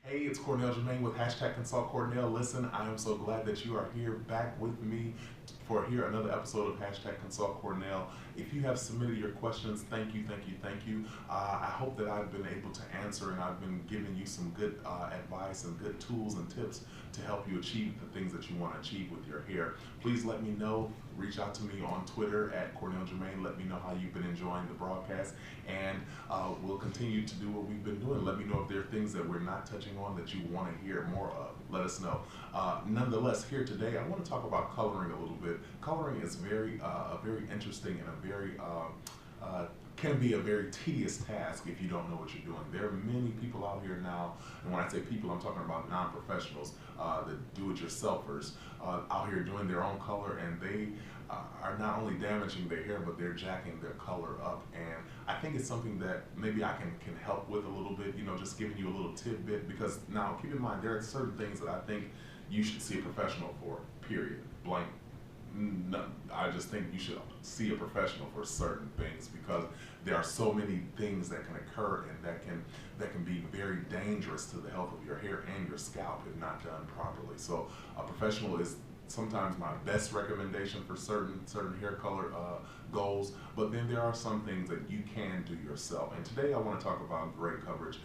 Hey, it's Cornell Jermaine with Consult Cornell. Listen, I am so glad that you are here back with me for another episode of Consult Cornell. If you have submitted your questions, thank you, thank you, thank you. I hope that I've been able to answer and I've been giving you some good advice and good tools and tips to help you achieve the things that you want to achieve with your hair. Please let me know. Reach out to me on Twitter at Cornell Jermaine. Let me know how you've been enjoying the broadcast, and we'll continue to do what we've been doing. Let me know if there are things that we're not touching on that you want to hear more of. Let us know. Nonetheless, here today, I want to talk about coloring a little bit. Coloring is a very interesting and a very can be a very tedious task if you don't know what you're doing. There are many people out here now, and when I say people, I'm talking about non-professionals, the do-it-yourselfers out here doing their own color, and they are not only damaging their hair, but they're jacking their color up. And I think it's something that maybe I can help with a little bit, just giving you a little tidbit, because now keep in mind, there are certain things that I think you should see a professional for, period, blank. No, I just think you should see a professional for certain things, because there are so many things that can occur and that can be very dangerous to the health of your hair and your scalp if not done properly. So a professional is sometimes my best recommendation for certain hair color goals, but then there are some things that you can do yourself. And today I want to talk about gray coverage.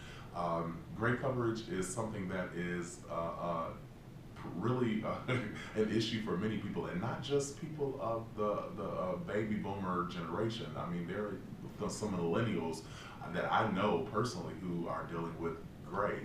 Gray coverage is something that is really an issue for many people, and not just people of the baby boomer generation. I mean, there are some millennials that I know personally who are dealing with gray,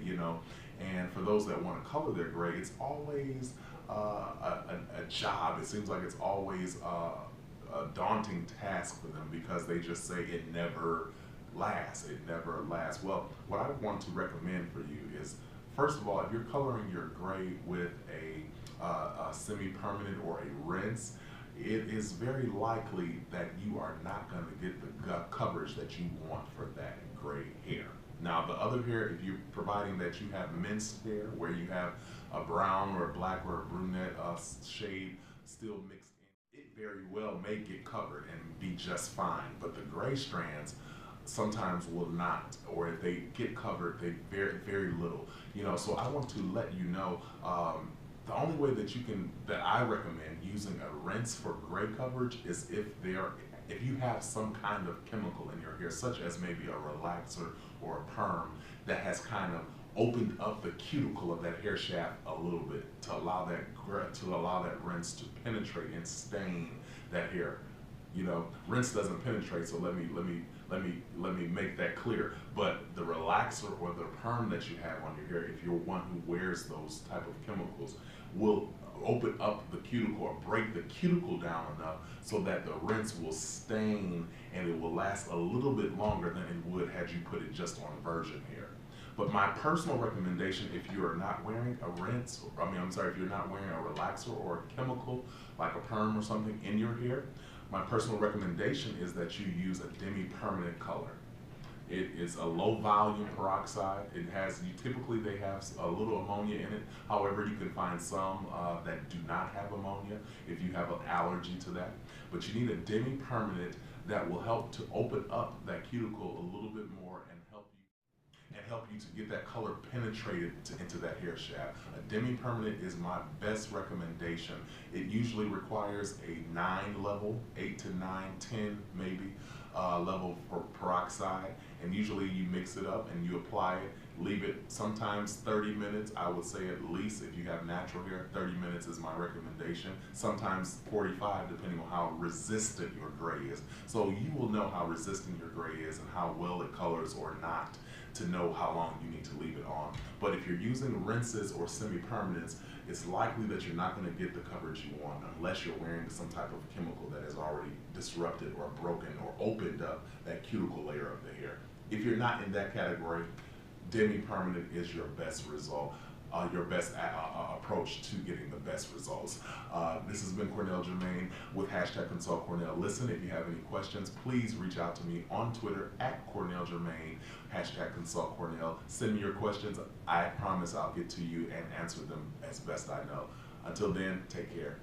and for those that want to color their gray, it's always a job. It seems like it's always a daunting task for them, because they just say it never lasts. It never lasts. Well, what I want to recommend for you is, first of all, if you're coloring your gray with a semi-permanent or a rinse, it is very likely that you are not going to get the coverage that you want for that gray hair. Now, the other hair, if you're providing that you have minced hair, where you have a brown or a black or a brunette shade still mixed in, it very well may get covered and be just fine. But the gray strands sometimes will not, or if they get covered, they very little. So I want to let you know, the only way that I recommend using a rinse for gray coverage is if you have some kind of chemical in your hair, such as maybe a relaxer or a perm, that has kind of opened up the cuticle of that hair shaft a little bit to allow that rinse to penetrate and stain that hair. Rinse doesn't penetrate, so let me make that clear. But the relaxer or the perm that you have on your hair, if you're one who wears those type of chemicals, will open up the cuticle or break the cuticle down enough so that the rinse will stain and it will last a little bit longer than it would had you put it just on virgin hair. But my personal recommendation, if you are not wearing a rinse, if you're not wearing a relaxer or a chemical like a perm or something in your hair, my personal recommendation is that you use a demi-permanent color. It is a low volume peroxide. Typically they have a little ammonia in it. However, you can find some that do not have ammonia if you have an allergy to that. But you need a demi-permanent that will help to open up that cuticle a little bit more and help you to get that color penetrated into that hair shaft. A demi-permanent is my best recommendation. It usually requires a 9 level, 8 to 9, 10 maybe, level for peroxide, and usually you mix it up and you apply it, leave it sometimes 30 minutes. I would say at least, if you have natural hair, 30 minutes is my recommendation. Sometimes 45, depending on how resistant your gray is. So you will know how resistant your gray is and how well it colors or not to know how long you need to leave it on. But if you're using rinses or semi-permanents, it's likely that you're not going to get the coverage you want unless you're wearing some type of chemical that has already disrupted or broken or opened up that cuticle layer of the hair. If you're not in that category, demi-permanent is your best result, your best approach to getting the best results. This has been Cornell Jermaine with Consult Cornell. Listen, if you have any questions, please reach out to me on Twitter at Cornell Jermaine, Consult Cornell. Send me your questions. I promise I'll get to you and answer them as best I know. Until then, take care.